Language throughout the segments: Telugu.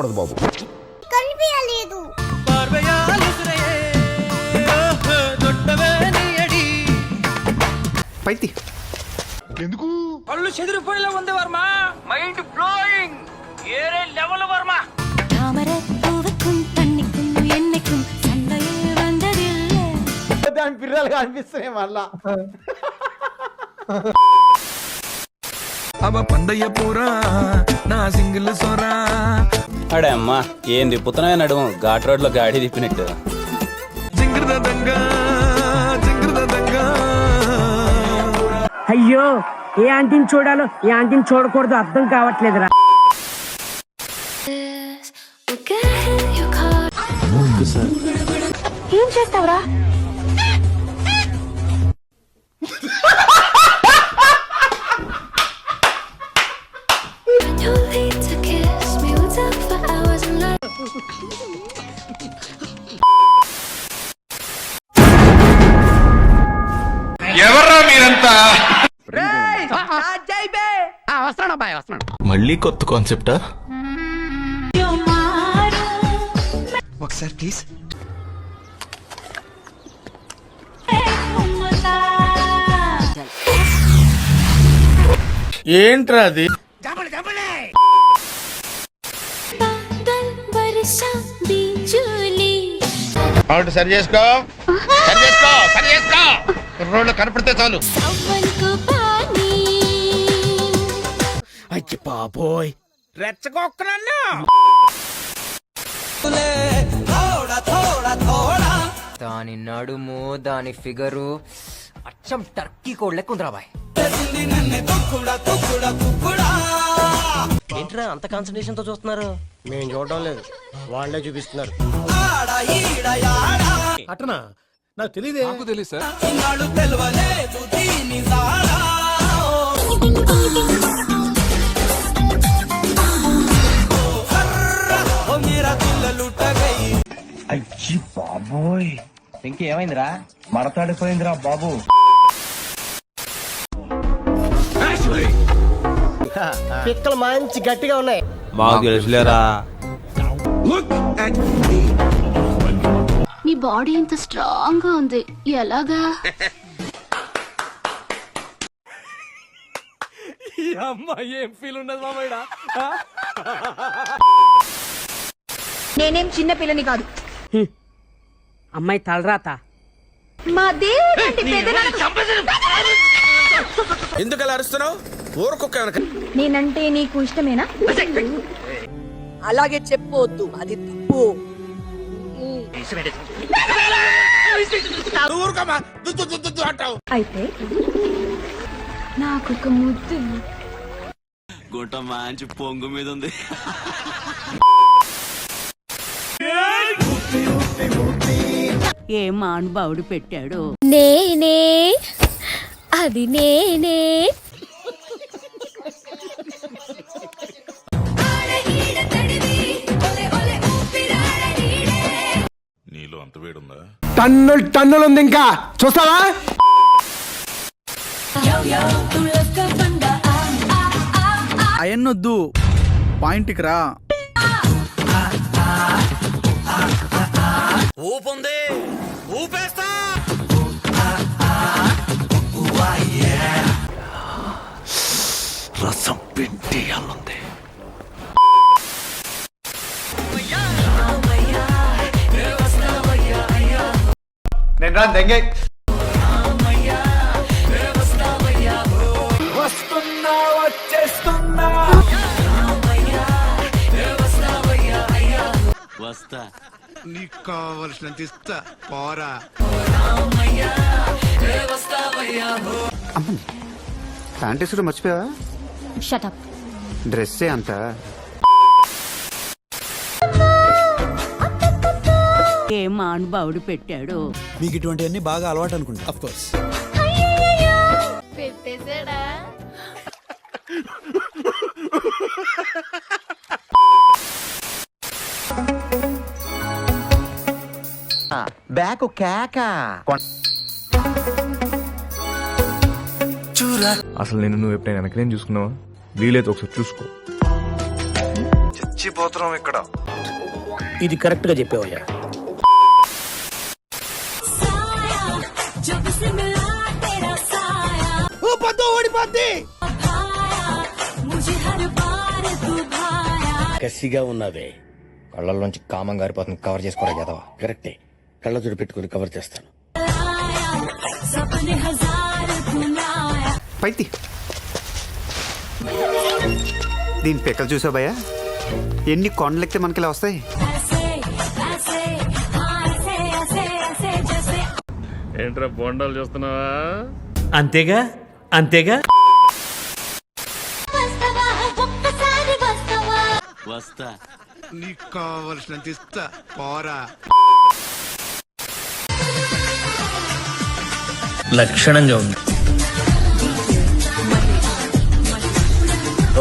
కనిపించకూడదు బాబు. కనిపించలేదు. పైతి ఎందుకు కళ్ళు చెదిరిపోయేలా ఉంది వర్మ. Mind blowing. ఏరే లెవెల్ వర్మ. దాని పిల్లలు కనిపిస్తున్నాయి మళ్ళా. అవ పండయ్య పూరా నా సింగిల్ సోరా. అడే అమ్మా ఏం తిప్పుతున్నాయో నడుము ఘాట్ రోడ్ లో గాడి తిప్పినట్టు. అయ్యో ఏ ఆంటీని చూడాలో ఏ ఆంటీని చూడకూడదు అర్థం కావట్లేదురా. ఏం చేస్తావురా? ఎవర్రా మీరంతా? మళ్ళీ కొత్త కాన్సెప్టా? ఒకసారి ప్లీజ్. ఏంట్రా అది? సరి చేసుకో, సరి చేసుకో, సరి చేసుకో. రోడ్లు కనపడితే చాలు. అయ్యి బాబోయ్ రెచ్చగొక్కనన్నా. దాని నడుము దాని ఫిగరు అచ్చం టర్కీ కోడ్ లెక్కుందిరా బాయ్. ఏంట్రా అంత కాన్సన్ట్రేషన్ తో చూస్తున్నారు? మేము చూడడం లేదు, వాళ్ళే చూపిస్తున్నారు. అటనా నాకు తెలియదే. నాకు తెలుసు సార్. అయ్యి బాబోయ్ ఇంకేమైందిరా? మడతాడిపోయిందిరా బాబు. పిక్కలు మంచి గట్టిగా ఉన్నాయి. మాకు తెలుసులేరా. నీ బాడీ ఇంత స్ట్రాంగ్ గా ఉంది, ఎలాగా? నేనేం చిన్న పిల్లని కాదు. అమ్మాయి తలరాత. మా దేవుడు ఎందుకు అలా అరుస్తున్నావు? ఊరుకొక్క. నేనంటే నీకు ఇష్టమేనా? అలాగే చెప్పొద్దు, అది తప్పు. అయితే నాకు ముద్దు. గుంట మంచి పొంగు మీద ఉంది. ఏ మానుభావుడు పెట్టాడు. నేనే అది నేనే. నీలో అంత వేడుందా? టన్నులు టన్నులు ఉంది, ఇంకా చూస్తావా? అయన్నొద్దు, పాయింట్కి రా. ఊపుంది, ఊపేస్తా. రసం పెట్టి అల్లుంది. నేను రా దెంగే. వస్తా. నీకు కావలసినంత ఇస్తా, పోరా. ప్యాంటీసుడు మర్చిపోయావా? Shut up. డ్రెస్సే అంత. ఏ మానుభావుడు పెట్టాడు. మీకు ఇటువంటివన్నీ బాగా అలవాటు అనుకుంటా. Of course. పెట్టేశాడా? బ్యాక్ కేక. అసలు నేను నువ్వు ఎప్పుడైనా వెనక నేను చూసుకున్నావా? వీలైతే ఒకసారి చూసుకో. చచ్చిపోతున్నాం ఇక్కడ. ఇది కరెక్ట్ గా చెప్పావయ్యా. కసిగా ఉన్నవే కళ్ళల్లోంచి కామం గారిపోతుంది. కవర్ చేసుకోరా కదా. కరెక్టే, కళ్ళజోడు పెట్టుకుని కవర్ చేస్తాను. పైతి దీని పిక్కలు చూసావు భయ్యా, ఎన్ని కొండలెక్కితే మనకి ఇలా వస్తాయి. ఏంట్రా బొండాలు చూస్తున్నావా? అంతేగా అంతేగా. వస్తా. నీకు కావలసినంత ఇస్తా, పోరా. లక్షణంగా ఉంది.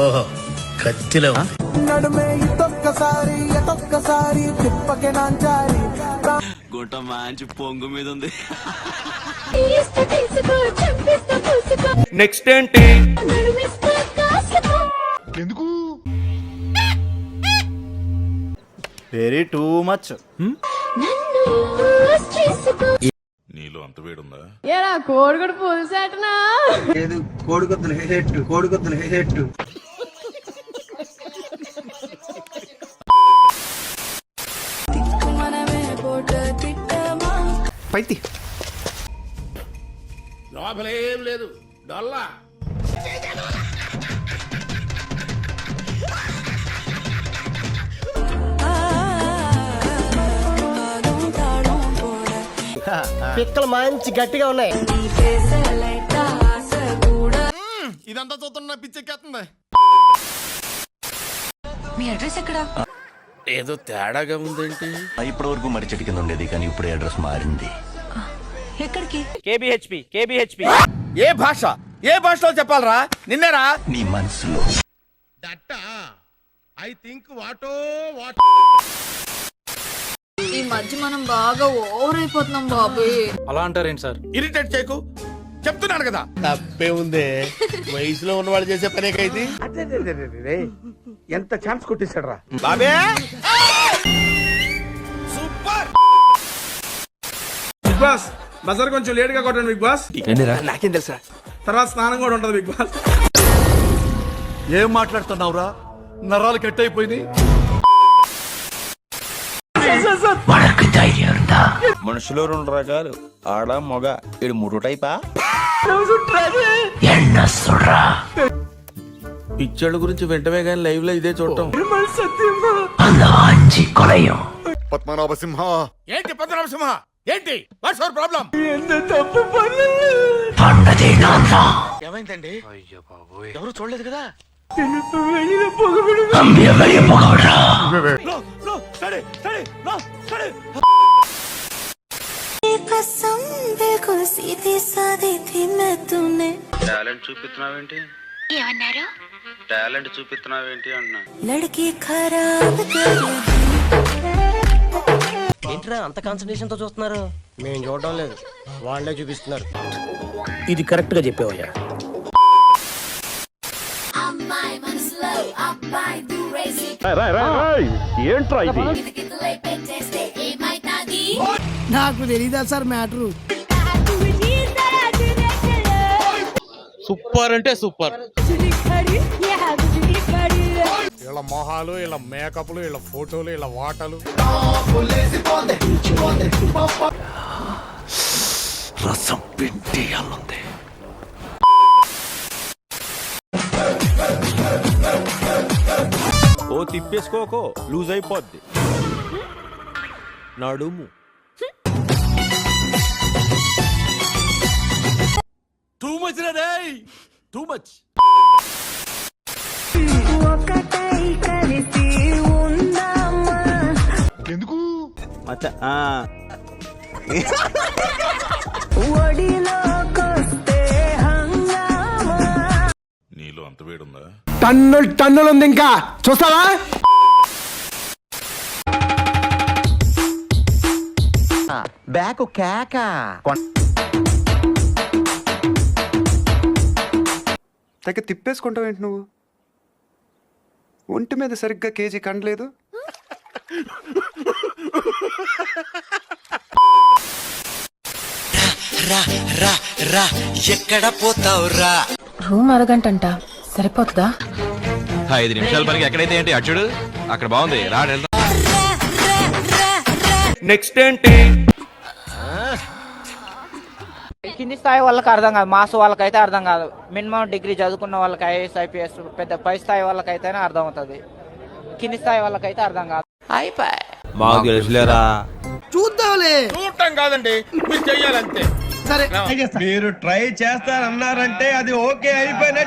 ఓహో, కత్తిలో ఉంది. గుంట మంచి పొంగు మీద ఉంది. నెక్స్ట్ ఏంటి? ఎందుకు? Very too much. నీలో అంత వేడుందా? పైతి లోపలేం లేదు, డొల్లా. పిక్కలు మంచి గట్టిగా ఉన్నాయి. ఇదంతా చూస్తున్నా పిచ్చెక్కేస్తుంది. మీ అడ్రస్ ఎక్కడా? ఏదో తేడాగా ఉందేంటి? ఇప్పటి వరకు మరి చెట్టు కింద ఉండేది, కానీ ఇప్పుడు అడ్రస్ మారింది. ఎక్కడికి? కేబిహెచ్పి. ఏ భాషలో చెప్పాలరా? నిన్నేరా? నీ మనసులో దట్ ఐ థింక్ వాటో వాట్. ఈ మధ్య మనం బాగా ఓవర్ అయిపోతున్నాం బాబు. అలా అంటారేంటి సార్? ఇరిటేట్ చేయకు, చెప్తున్నాను కదా. తప్పే ఉందే, వయసులో ఉన్నవాళ్ళు చేసే పనే కైతే. ఎంత ఛాన్స్ కొట్టేశాడు రా బాబే. సూపర్. బిగ్ బాస్ బజార్ కొంచెం లేట్ గా కొట్టండి బిగ్ బాస్. నాకేం తెలుసా? తర్వాత స్నానం కూడా ఉంటది బిగ్ బాస్. ఏం మాట్లాడుతున్నావురా? నరాలు కట్ అయిపోయింది. మనుషులో 2 రకాలు, ఆడ మగ. ఇది 3 టైపా? పిక్చర్ల గురించి వెంటనే కానీ లైవ్ లో ఇదే చూడటం. పద్మనాభ సింహ, ఏంటి పద్మనాభసింహ? ఏంటి వాట్స్ యువర్ ప్రాబ్లం? ఏమైందండి? ఎవరు చూడలేదు కదా. టాలెంట్ చూపిస్తున్నావేంటి? ఏమన్నారు? టాలెంట్ చూపిస్తున్నావేంటి అన్నా. ఏంట్రా అంత కాన్సన్ట్రేషన్ తో చూస్తున్నారు? మేము చూడడం లేదు, వాళ్ళే చూపిస్తున్నారు. ఇది కరెక్ట్ గా చెప్పావయ్యా. ఏంట్రా ఇది? నాకు తెలీదా సార్ మ్యాటరు. సూపర్ అంటే సూపర్. వీళ్ళ మొహాలు, వీళ్ళ మేకప్లు, వీళ్ళ ఫోటోలు, వీళ్ళ వాటలు. రసం పిండి అల్లుంది. ఓ తిప్పేసుకోకో, లూజ్ అయిపోద్ది నడుము. టూ మచ్ రే, టూ మచ్. ఎందుకు? నీలో అంత వేడుందా? టన్నులు ఉంది ఇంకా చూస్తావా. బ్యాక్ కేక తెగ తిప్పేసుకుంటావు ఏంటి నువ్వు? ఒంటి మీద సరిగ్గా కేజీ కండలేదు. ఎక్కడ పోతావురా? రూమ్ అరగంట సరిపోతుందా? 5 నిమిషాల పనికి ఎక్కడైతే ఏంటి అచ్చుడు అక్కడ బాగుంది రా నెక్స్ట్ ఏంటి? కింది స్థాయి వాళ్ళకి అర్థం కాదు, మాస్ వాళ్ళకైతే అర్థం కాదు. మినిమం డిగ్రీ చదువుకున్న వాళ్ళకి ఐఏఎస్ ఐపీఎస్ పెద్ద పై స్థాయి వాళ్ళకైతేనే అర్థం అవుతుంది. కింది స్థాయి వాళ్ళకైతే అర్థం కాదు. మాకు తెలుసులేరా. చూద్దాంలే. చూడటం కాదండి, మీరు చెయ్యాలంతే. సరే మీరు ట్రై చేస్తారన్నారంటే అది ఓకే అయిపోయినట్టు.